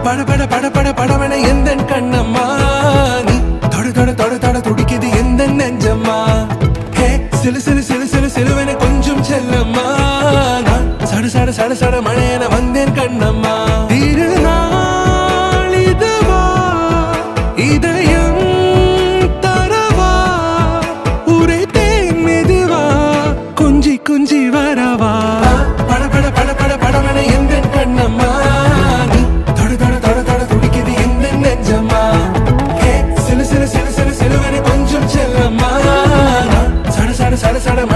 பட பட பட பட படவன எந்த கண்ணம்மா நீ தொட தொட தொட தொட துடிக்குது எந்த நெஞ்சம்மா ஹே சிலு சிலு சிலு சிலு சிலுவன கொஞ்சம் செல்லம்மா நான் சட சட சட சட மழைய